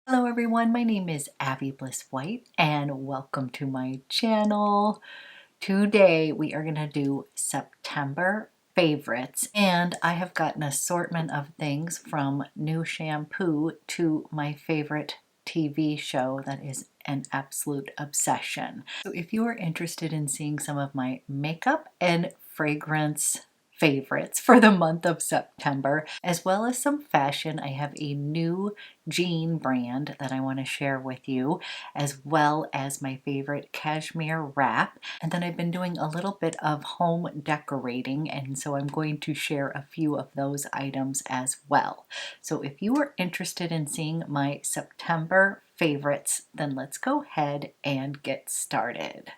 Hello everyone, my name is Abby Bliss White and welcome to my channel. Today we are going to do September favorites, and I have got an assortment of things from new shampoo to my favorite TV show that is an absolute obsession. So if you are interested in seeing some of my makeup and fragrance favorites for the month of September, as well as some fashion, I have a new jean brand that I want to share with you, as well as my favorite cashmere wrap. And then I've been doing a little bit of home decorating, and so I'm going to share a few of those items as well. So if you are interested in seeing my September favorites, then let's go ahead and get started.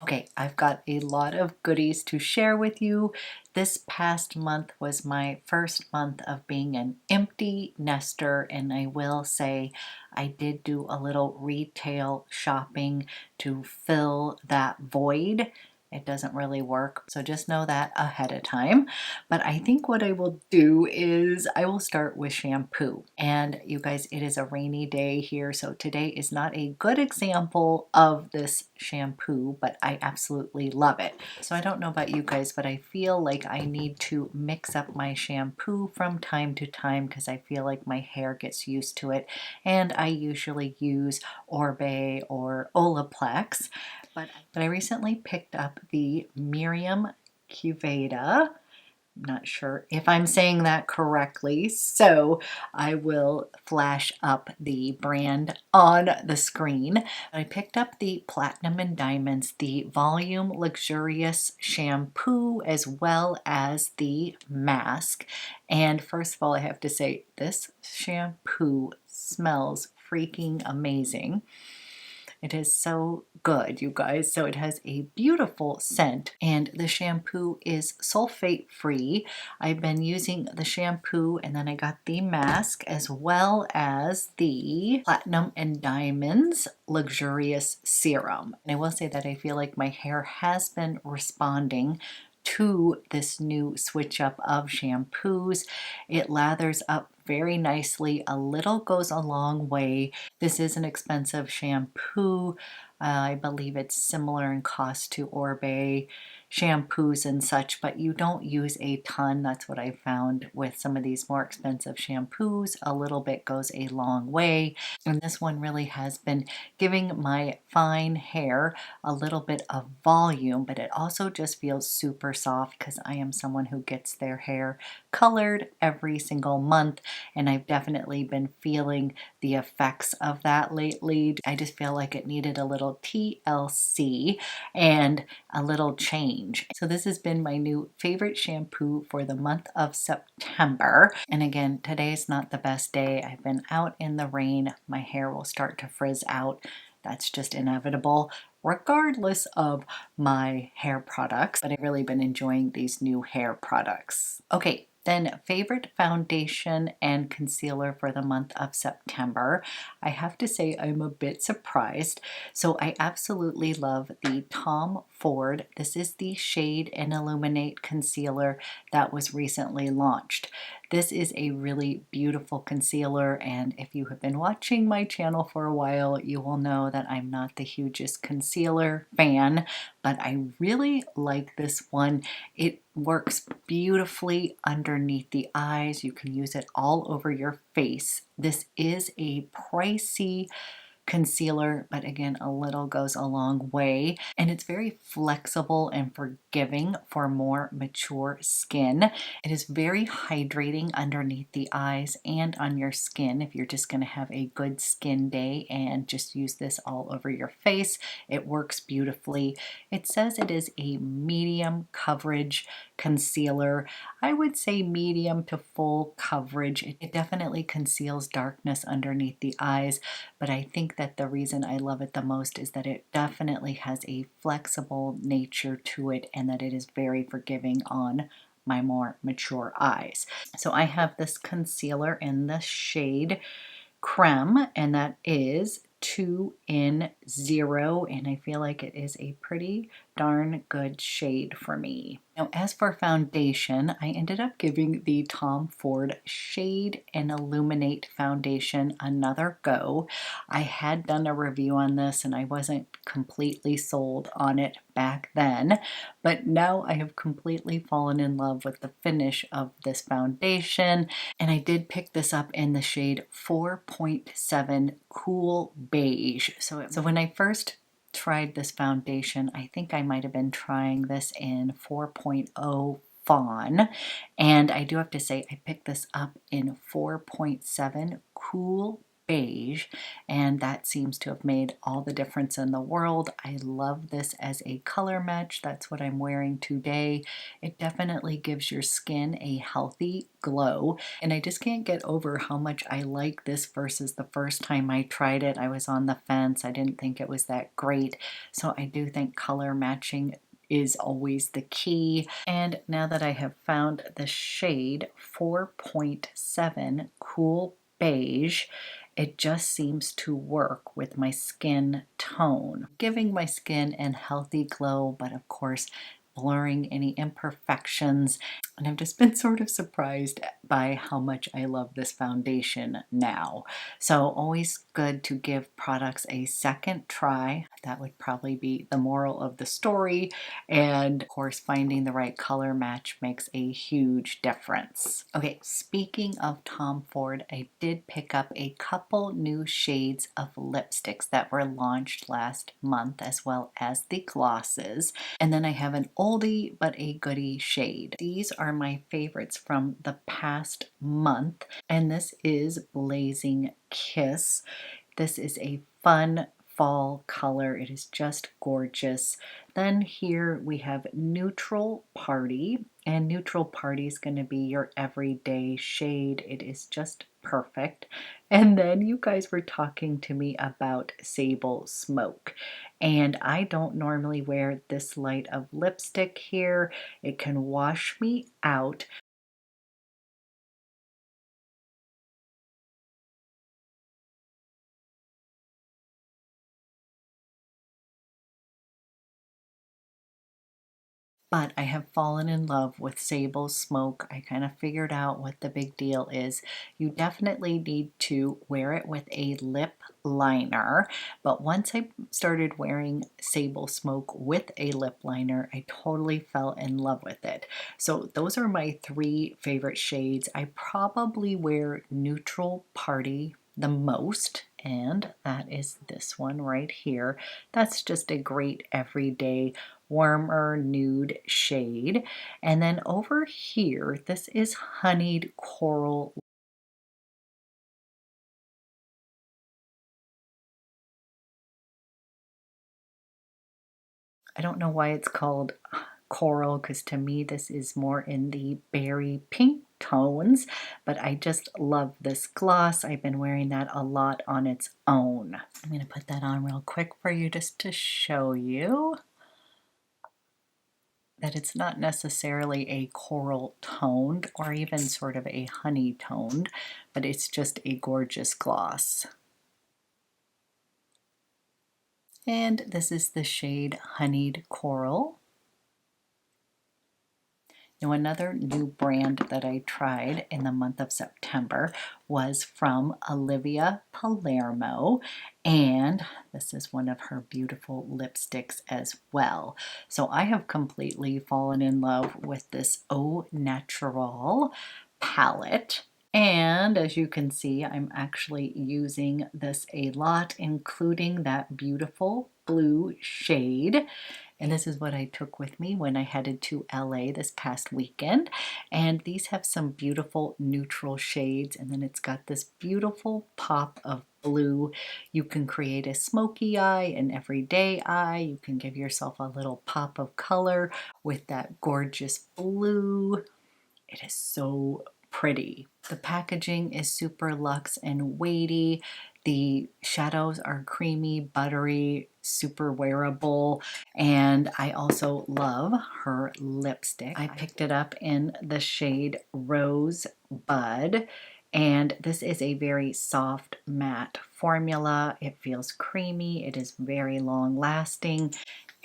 Okay, I've got a lot of goodies to share with you. This past month was my first month of being an empty nester, and I will say I did do a little retail shopping to fill that void. It doesn't really work, so just know that ahead of time. But I think what I will do is I will start with shampoo. And you guys, it is a rainy day here, so today is not a good example of this shampoo, but I absolutely love it. So I don't know about you guys, but I feel like I need to mix up my shampoo from time to time because I feel like my hair gets used to it. And I usually use Orbe or Olaplex. But I recently picked up the MIRIAM QUEVEDO. I'm not sure if I'm saying that correctly, so I will flash up the brand on the screen. I picked up the Platinum and Diamonds, the Volume Luxurious Shampoo, as well as the mask. And first of all, I have to say this shampoo smells freaking amazing. It is so good, you guys. So it has a beautiful scent, and the shampoo is sulfate free. I've been using the shampoo, and then I got the mask as well as the Platinum and Diamonds Luxurious Serum. And I will say that I feel like my hair has been responding to this new switch up of shampoos. It lathers up very nicely. A little goes a long way. This is an expensive shampoo. I believe it's similar in cost to Orbe shampoos and such, but you don't use a ton. That's what I found with some of these more expensive shampoos. A little bit goes a long way, and this one really has been giving my fine hair a little bit of volume, but it also just feels super soft because I am someone who gets their hair colored every single month, and I've definitely been feeling the effects of that lately. I just feel like it needed a little TLC and a little change. So this has been my new favorite shampoo for the month of September. And again, today's not the best day. I've been out in the rain. My hair will start to frizz out. That's just inevitable, regardless of my hair products. But I've really been enjoying these new hair products. Okay. Then favorite foundation and concealer for the month of September. I have to say I'm a bit surprised. So I absolutely love the Tom Ford. This is the Shade and Illuminate concealer that was recently launched. This is a really beautiful concealer, and if you have been watching my channel for a while, you will know that I'm not the hugest concealer fan, but I really like this one. It works beautifully underneath the eyes. You can use it all over your face. This is a pricey concealer, but again, a little goes a long way, and it's very flexible and forgiving for more mature skin. It is very hydrating underneath the eyes and on your skin if you're just going to have a good skin day and just use this all over your face. It works beautifully. It says it is a medium coverage concealer. I would say medium to full coverage. It definitely conceals darkness underneath the eyes, but I think that the reason I love it the most is that it definitely has a flexible nature to it, and that it is very forgiving on my more mature eyes. So I have this concealer in the shade Creme, and that is 2 in 0, and I feel like it is a pretty darn good shade for me. Now, as for foundation, I ended up giving the Tom Ford Shade and Illuminate foundation another go. I had done a review on this and I wasn't completely sold on it back then, but now I have completely fallen in love with the finish of this foundation, and I did pick this up in the shade 4.7 Cool Beige. So when I first tried this foundation, I think I might have been trying this in 4.0 Fawn, and I do have to say I picked this up in 4.7 Cool Beige, and that seems to have made all the difference in the world. I love this as a color match. That's what I'm wearing today. It definitely gives your skin a healthy glow, and I just can't get over how much I like this versus the first time I tried it. I was on the fence. I didn't think it was that great, so I do think color matching is always the key. And now that I have found the shade 4.7 Cool Beige, it just seems to work with my skin tone, giving my skin a healthy glow, but of course blurring any imperfections. And I've just been sort of surprised by how much I love this foundation now. So always good to give products a second try. That would probably be the moral of the story. And of course, finding the right color match makes a huge difference. Okay, speaking of Tom Ford, I did pick up a couple new shades of lipsticks that were launched last month, as well as the glosses. And then I have an oldie but a goodie shade. These are my favorites from the past month, and this is Blazing Kiss. This is a fun fall color. It is just gorgeous. Then here we have Neutral Party, and Neutral Party is going to be your everyday shade. It is just perfect. And then you guys were talking to me about Sable Smoke, and I don't normally wear this light of lipstick here. It can wash me out. But I have fallen in love with Sable Smoke. I kind of figured out what the big deal is. You definitely need to wear it with a lip liner, but once I started wearing Sable Smoke with a lip liner, I totally fell in love with it. So those are my three favorite shades. I probably wear Neutral Party the most, and that is this one right here. That's just a great everyday warmer nude shade. And then over here, this is Honeyed Coral. I don't know why it's called coral, because to me this is more in the berry pink tones, but I just love this gloss. I've been wearing that a lot on its own. I'm going to put that on real quick for you just to show you that it's not necessarily a coral toned or even sort of a honey toned, but it's just a gorgeous gloss. And this is the shade Honeyed Coral. Now, another new brand that I tried in the month of September was from Olivia Palermo, and this is one of her beautiful lipsticks as well. So I have completely fallen in love with this Au Naturel palette. And as you can see, I'm actually using this a lot, including that beautiful blue shade. And this is what I took with me when I headed to LA this past weekend. And these have some beautiful neutral shades, and then it's got this beautiful pop of blue. You can create a smoky eye, an everyday eye. You can give yourself a little pop of color with that gorgeous blue. It is so pretty. The packaging is super luxe and weighty. The shadows are creamy, buttery, super wearable, and I also love her lipstick. I picked it up in the shade Rosebud, and this is a very soft matte formula. It feels creamy. It is very long lasting.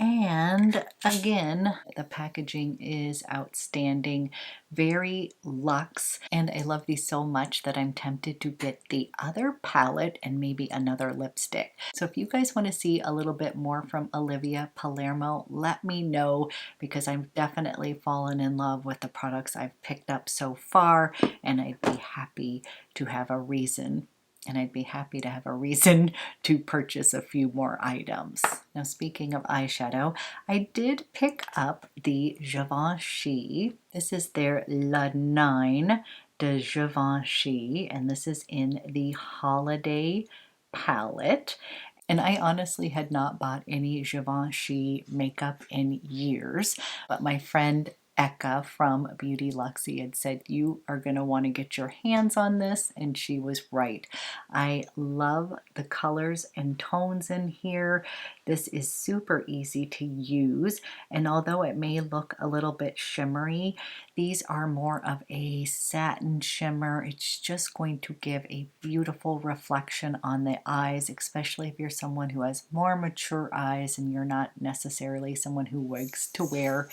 And again, the packaging is outstanding, very luxe, and I love these so much that I'm tempted to get the other palette and maybe another lipstick. So if you guys want to see a little bit more from Olivia Palermo, let me know, because I've definitely fallen in love with the products I've picked up so far, and I'd be happy to have a reason to purchase a few more items. Now, speaking of eyeshadow, I did pick up the Givenchy. This is their La 9 de Givenchy, and this is in the Holiday palette. And I honestly had not bought any Givenchy makeup in years, but my friend Eka from Beauty Luxie had said, you are going to want to get your hands on this, and she was right. I love the colors and tones in here. This is super easy to use, and although it may look a little bit shimmery, these are more of a satin shimmer. It's just going to give a beautiful reflection on the eyes, especially if you're someone who has more mature eyes and you're not necessarily someone who likes to wear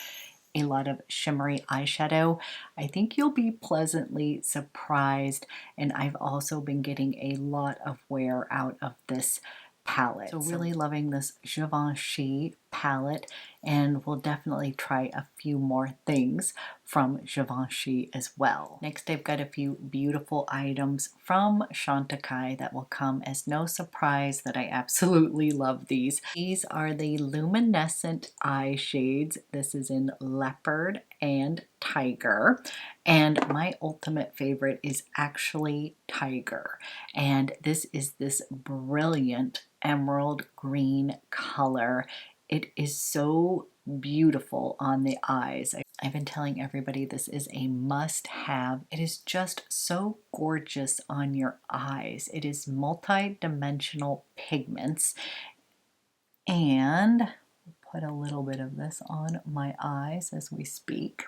a lot of shimmery eyeshadow. I think you'll be pleasantly surprised, and I've also been getting a lot of wear out of this palette. So really loving this Givenchy palette, and we'll definitely try a few more things from Givenchy as well. Next, I've got a few beautiful items from Chantecaille that will come as no surprise that I absolutely love these. These are the luminescent eye shades. This is in Leopard and Tiger, and my ultimate favorite is actually Tiger, and this is this brilliant emerald green color. It is so beautiful on the eyes. I've been telling everybody this is a must-have. It is just so gorgeous on your eyes. It is multi-dimensional pigments, and put a little bit of this on my eyes as we speak.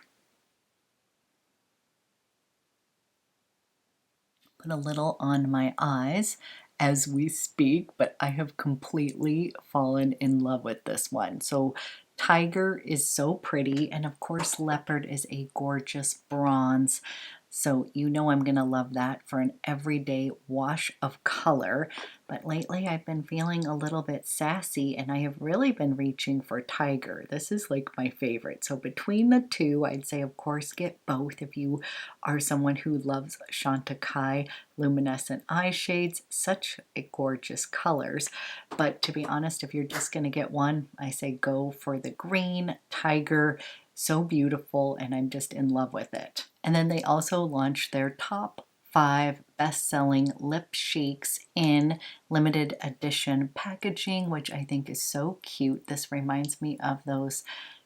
Put a little on my eyes as we speak, but I have completely fallen in love with this one. So Tiger is so pretty, and of course Leopard is a gorgeous bronze. So you know I'm gonna love that for an everyday wash of color. But lately I've been feeling a little bit sassy, and I have really been reaching for Tiger. This is like my favorite. So between the two, I'd say of course get both if you are someone who loves Chantecaille luminescent eye shades. Such gorgeous colors. But to be honest, if you're just gonna get one, I say go for the green Tiger. So beautiful, and I'm just in love with it. And then they also launched their top 5 best-selling lip cheeks in limited edition packaging, which I think is so cute. This reminds me of those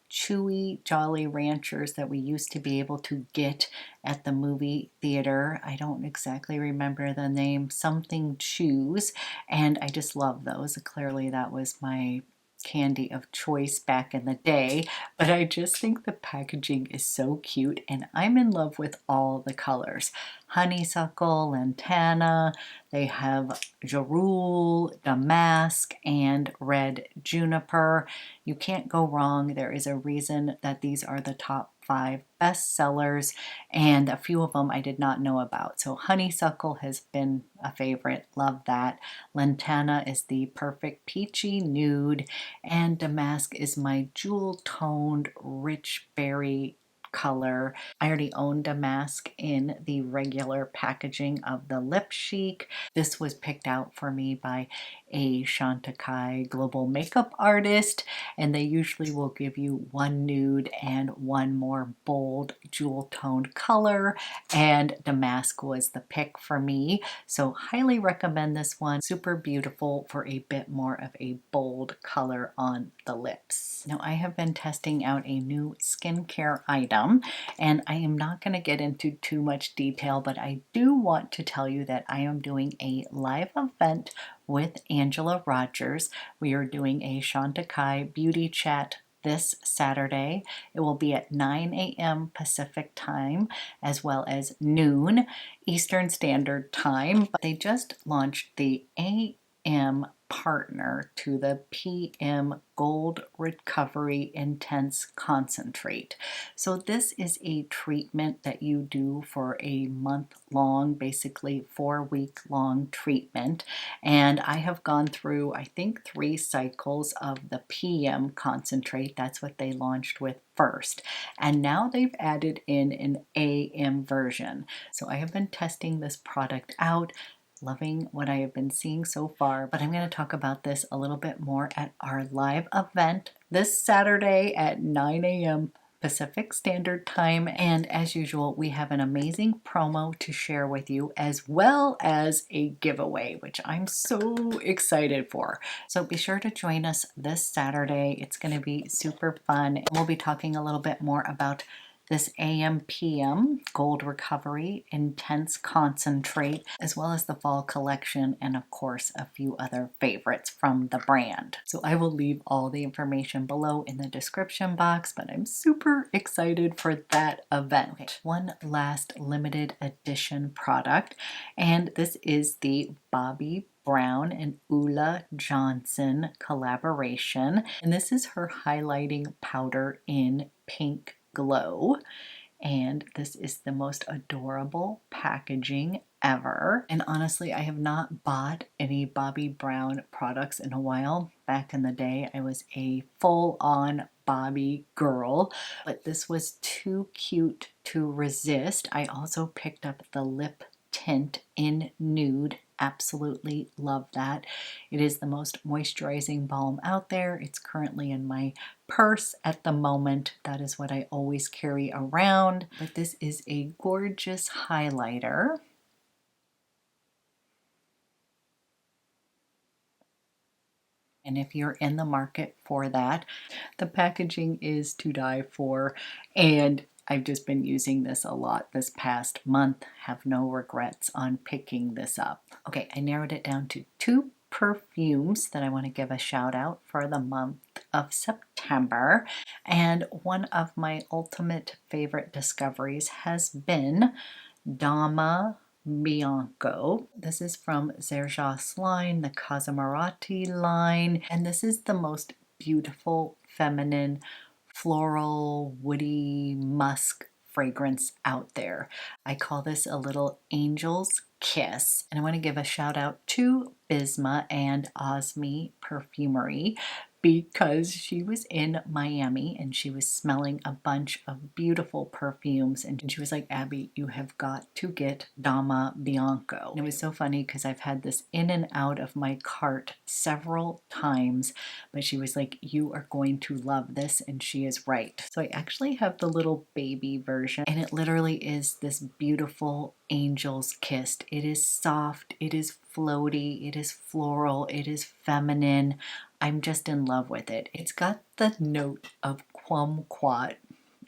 chewy Jolly Ranchers that we used to be able to get at the movie theater. I don't exactly remember the name, something chews, and I just love those. Clearly that was my candy of choice back in the day, but I just think the packaging is so cute, and I'm in love with all the colors. Honeysuckle, Lantana, they have JARUL, Damask, and Red Juniper. You can't go wrong. There is a reason that these are the top 5 best sellers, and a few of them I did not know about. So Honeysuckle has been a favorite, love that. Lantana is the perfect peachy nude, and Damask is my jewel-toned rich berry color. I already own Damask in the regular packaging of the Lip Chic. This was picked out for me by a Chantecaille global makeup artist, and they usually will give you one nude and one more bold jewel-toned color, and Damask was the pick for me. So highly recommend this one. Super beautiful for a bit more of a bold color on the lips. Now I have been testing out a new skincare item, and I am not going to get into too much detail, but I do want to tell you that I am doing a live event with Angela Rogers. We are doing a Chantecaille beauty chat this Saturday. It will be at 9 a.m. Pacific time, as well as noon Eastern Standard Time. But they just launched the PM partner to the PM Gold Recovery Intense Concentrate. So this is a treatment that you do for a month long, basically 4-week long treatment. And I have gone through, I think, 3 cycles of the PM concentrate. That's what they launched with first. And now they've added in an AM version. So I have been testing this product out, loving what I have been seeing so far, but I'm going to talk about this a little bit more at our live event this Saturday at 9 a.m. Pacific Standard Time. And as usual, we have an amazing promo to share with you, as well as a giveaway, which I'm so excited for. So be sure to join us this Saturday. It's going to be super fun. We'll be talking a little bit more about this AM/PM Gold Recovery Intense Concentrate, as well as the fall collection, and of course a few other favorites from the brand. So I will leave all the information below in the description box, but I'm super excited for that event. Okay, one last limited edition product, and this is the Bobbi Brown and Ulla Johnson collaboration, and this is her highlighting powder in Pink Glow, and this is the most adorable packaging ever. And honestly, I have not bought any Bobbi Brown products in a while. Back in the day, I was a full-on Bobbi girl, but this was too cute to resist. I also picked up the lip tint in Nude. Absolutely love that. It is the most moisturizing balm out there. It's currently in my purse at the moment. That is what I always carry around. But this is a gorgeous highlighter. And if you're in the market for that, the packaging is to die for. And I've just been using this a lot this past month. Have no regrets on picking this up. Okay, I narrowed it down to 2 perfumes that I want to give a shout out for the month of September. And one of my ultimate favorite discoveries has been Dama Bianco. This is from Serjas line, the Casimarati line, and this is the most beautiful, feminine, floral, woody, musk fragrance out there. I call this a little angel's kiss, and I want to give a shout out to Bisma and Osmi Perfumery, because she was in Miami and she was smelling a bunch of beautiful perfumes, and she was like, Abby, you have got to get Dama Bianco. And it was so funny because I've had this in and out of my cart several times, but she was like, you are going to love this, and she is right. So I actually have the little baby version, and it literally is this beautiful angel's kiss. It is soft, it is floaty, it is floral, it is feminine. I'm just in love with it. It's got the note of kumquat.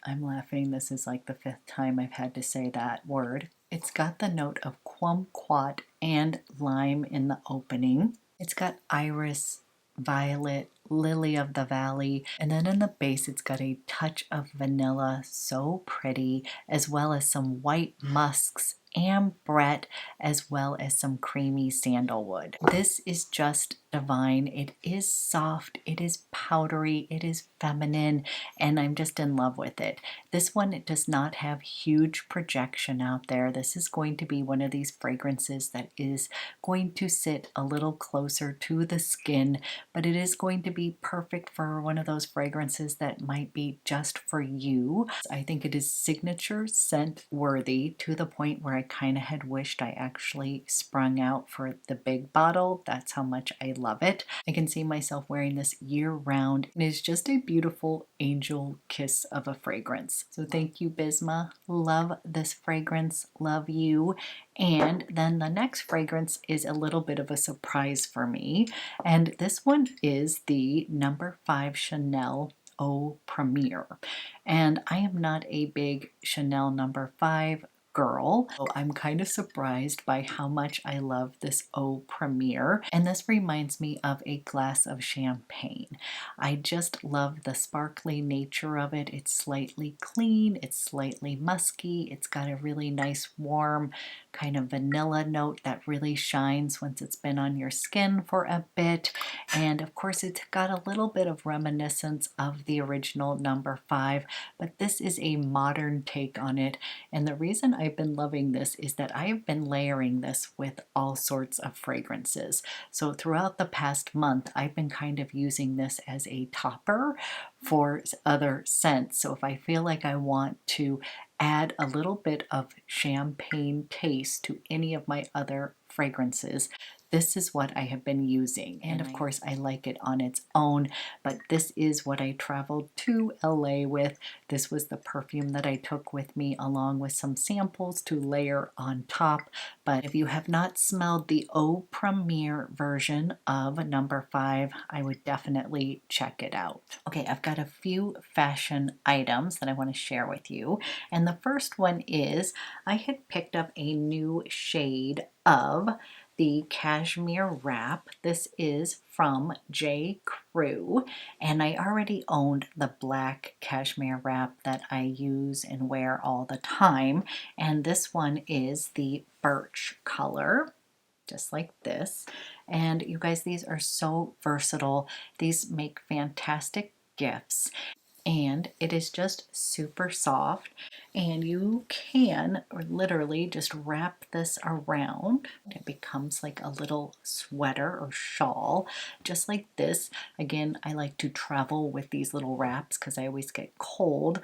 I'm laughing. This is like the 5th time I've had to say that word. It's got the note of kumquat and lime in the opening. It's got iris, violet, lily of the valley, and then in the base it's got a touch of vanilla, so pretty, as well as some white musks, ambrette, as well as some creamy sandalwood. This is just divine. It is soft, it is powdery, it is feminine, and I'm just in love with it. This one, it does not have huge projection out there. This is going to be one of these fragrances that is going to sit a little closer to the skin, but it is going to be perfect for one of those fragrances that might be just for you. I think it is signature scent worthy, to the point where I kind of had wished I actually sprung out for the big bottle. That's how much I love it. I can see myself wearing this year round. It is just a beautiful angel kiss of a fragrance. So thank you, Bisma. Love this fragrance. Love you. And then the next fragrance is a little bit of a surprise for me. And this one is the number 5 Chanel Eau Premiere. And I am not a big Chanel number 5 girl, so I'm kind of surprised by how much I love this Eau Premiere. And this reminds me of a glass of champagne. I just love the sparkly nature of it. It's slightly clean, it's slightly musky, it's got a really nice warm kind of vanilla note that really shines once it's been on your skin for a bit. And of course it's got a little bit of reminiscence of the original number 5, but this is a modern take on it. And the reason I've been loving this is that I have been layering this with all sorts of fragrances. So throughout the past month, I've been kind of using this as a topper for other scents. So if I feel like I want to add a little bit of champagne taste to any of my other fragrances, this is what I have been using. And of course I like it on its own, but this is what I traveled to LA with. This was the perfume that I took with me along with some samples to layer on top. But if you have not smelled the Eau Premiere version of number 5, I would definitely check it out. Okay, I've got a few fashion items that I want to share with you. And the first one is I had picked up a new shade of the cashmere wrap. This is from J. Crew, and I already owned the black cashmere wrap that I use and wear all the time, and this one is the birch color, just like this. And you guys, these are so versatile. These make fantastic gifts, and it is just super soft, and you can literally just wrap this around. It becomes like a little sweater or shawl, just like this. Again, I like to travel with these little wraps because I always get cold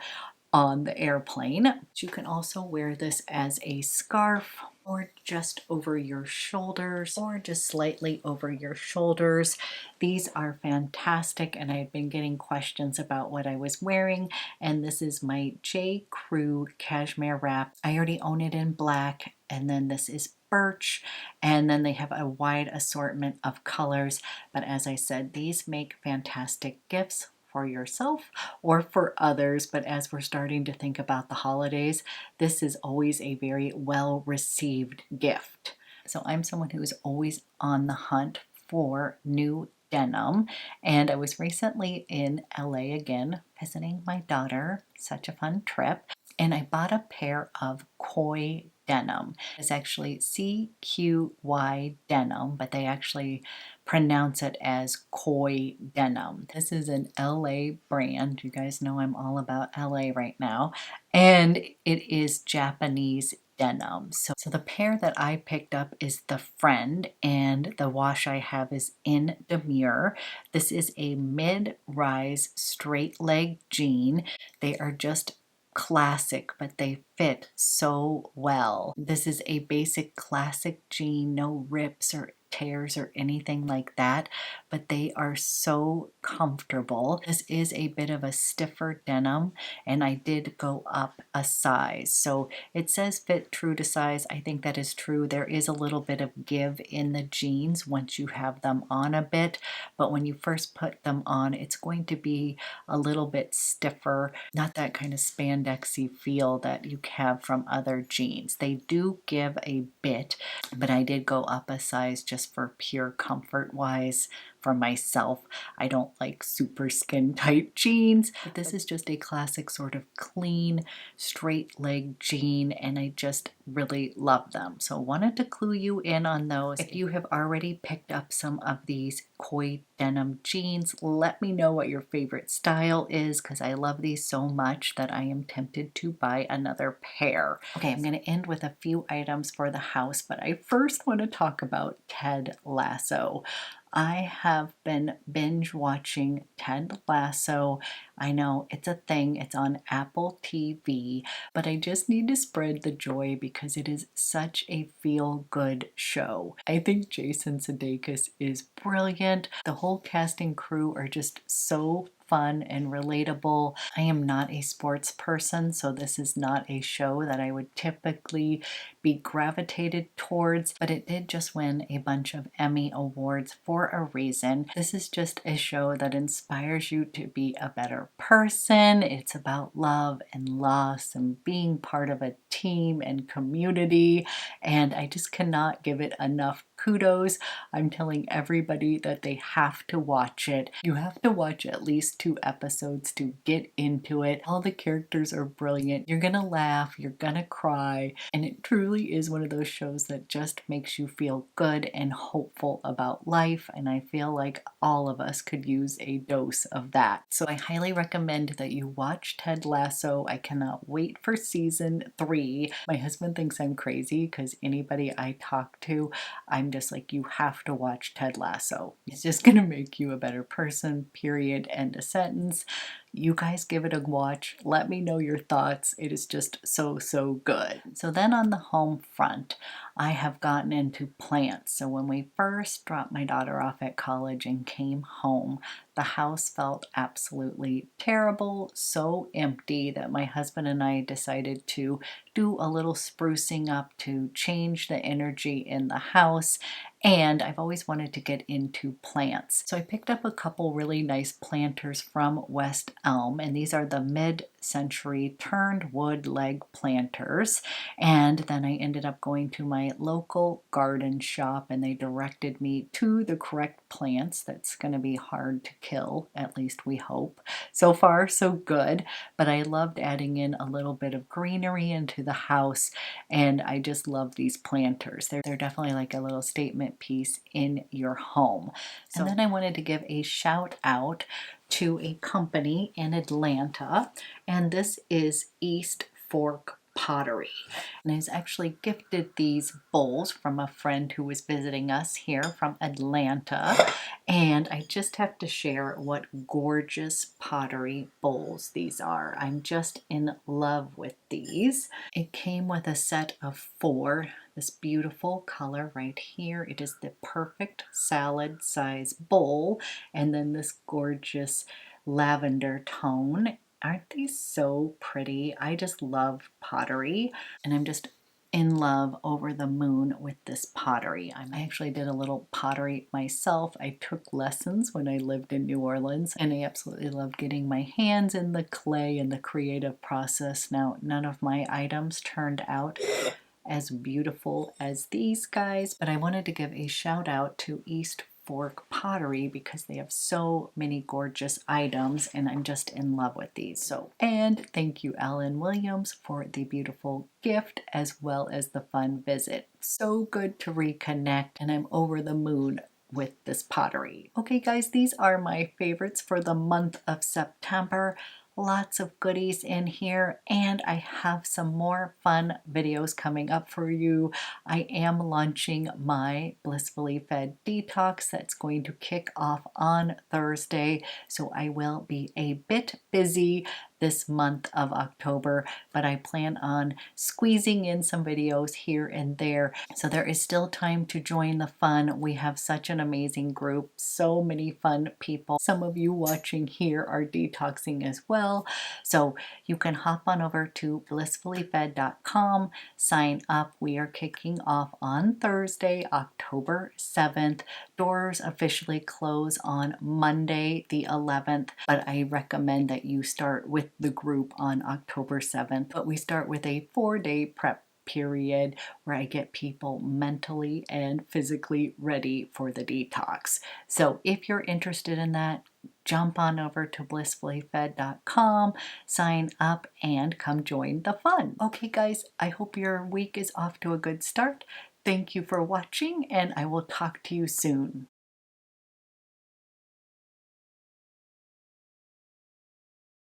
on the airplane. But you can also wear this as a scarf, or just over your shoulders, or just slightly over your shoulders. These are fantastic, and I've been getting questions about what I was wearing, and this is my J. Crew cashmere wrap. I already own it in black, and then this is birch, and then they have a wide assortment of colors. But as I said, these make fantastic gifts for yourself or for others. But as we're starting to think about the holidays, this is always a very well received gift. So I'm someone who is always on the hunt for new denim, and I was recently in LA again visiting my daughter. Such a fun trip. And I bought a pair of koi denim. It's actually CQY denim, but they actually pronounce it as koi denim. This is an LA brand. You guys know I'm all about LA right now. And it is Japanese denim. So the pair that I picked up is the Friend, and the wash I have is in Demure. This is a mid-rise straight leg jean. They are just classic, but they fit so well. This is a basic classic jean, no rips or tears or anything like that, but they are so comfortable. This is a bit of a stiffer denim, and I did go up a size. So it says fit true to size. I think that is true. There is a little bit of give in the jeans once you have them on a bit, but when you first put them on, it's going to be a little bit stiffer, not that kind of spandexy feel that you have from other jeans. They do give a bit, but I did go up a size just for pure comfort wise for myself. I don't like super skin tight jeans, but this is just a classic sort of clean straight leg jean, and I just really love them. So wanted to clue you in on those. If you have already picked up some of these koi denim jeans, let me know what your favorite style is, because I love these so much that I am tempted to buy another pair. Okay, I'm going to end with a few items for the house, but I first want to talk about Ted Lasso. I have been binge watching Ted Lasso. I know it's a thing, it's on Apple TV, but I just need to spread the joy because it is such a feel-good show. I think Jason Sudeikis is brilliant. The whole cast and crew are just so fun and relatable. I am not a sports person, so this is not a show that I would typically be gravitated towards, but it did just win a bunch of Emmy awards for a reason. This is just a show that inspires you to be a better person. It's about love and loss and being part of a team and community, and I just cannot give it enough kudos. I'm telling everybody that they have to watch it. You have to watch at least 2 episodes to get into it. All the characters are brilliant. You're gonna laugh, you're gonna cry, and it truly is one of those shows that just makes you feel good and hopeful about life, and I feel like all of us could use a dose of that. So I highly recommend that you watch Ted Lasso. I cannot wait for season 3. My husband thinks I'm crazy because anybody I talk to, I'm just like, you have to watch Ted Lasso. It's just gonna make you a better person, period, end of sentence. You guys give it a watch. Let me know your thoughts. It is just so good. So then on the home front, I have gotten into plants. So when we first dropped my daughter off at college and came home, the house felt absolutely terrible, so empty that my husband and I decided to do a little sprucing up to change the energy in the house. And I've always wanted to get into plants. So I picked up a couple really nice planters from West Elm, and these are the mid-century turned wood leg planters. And then I ended up going to my local garden shop and they directed me to the correct plants. That's going to be hard to kill, at least we hope. So far, so good, but I loved adding in a little bit of greenery into the house, and I just love these planters. They're definitely like a little statement piece in your home. And then I wanted to give a shout out to a company in Atlanta, and this is East Fork Pottery. And I was actually gifted these bowls from a friend who was visiting us here from Atlanta, and I just have to share what gorgeous pottery bowls these are. I'm just in love with these. It came with a set of 4. This beautiful color right here. It is the perfect salad size bowl, and then this gorgeous lavender tone. Aren't these so pretty? I just love pottery, and I'm just in love, over the moon with this pottery. I actually did a little pottery myself. I took lessons when I lived in New Orleans, and I absolutely love getting my hands in the clay and the creative process. Now, none of my items turned out as beautiful as these guys, but I wanted to give a shout out to East Fork Pottery because they have so many gorgeous items, and I'm just in love with these. So, and thank you Alan Williams for the beautiful gift as well as the fun visit. So good to reconnect, and I'm over the moon with this pottery. Okay guys, these are my favorites for the month of September. Lots of goodies in here, and I have some more fun videos coming up for you. I am launching my Blissfully Fed Detox that's going to kick off on Thursday, so I will be a bit busy this month of October, but I plan on squeezing in some videos here and there. So there is still time to join the fun. We have such an amazing group, so many fun people. Some of you watching here are detoxing as well. So you can hop on over to blissfullyfed.com, sign up. We are kicking off on Thursday, October 7th. Doors officially close on Monday, the 11th, but I recommend that you start with the group on October 7th. But we start with a 4-day prep period where I get people mentally and physically ready for the detox. So if you're interested in that, jump on over to blissfullyfed.com, sign up, and come join the fun. Okay guys, I hope your week is off to a good start. Thank you for watching, and I will talk to you soon.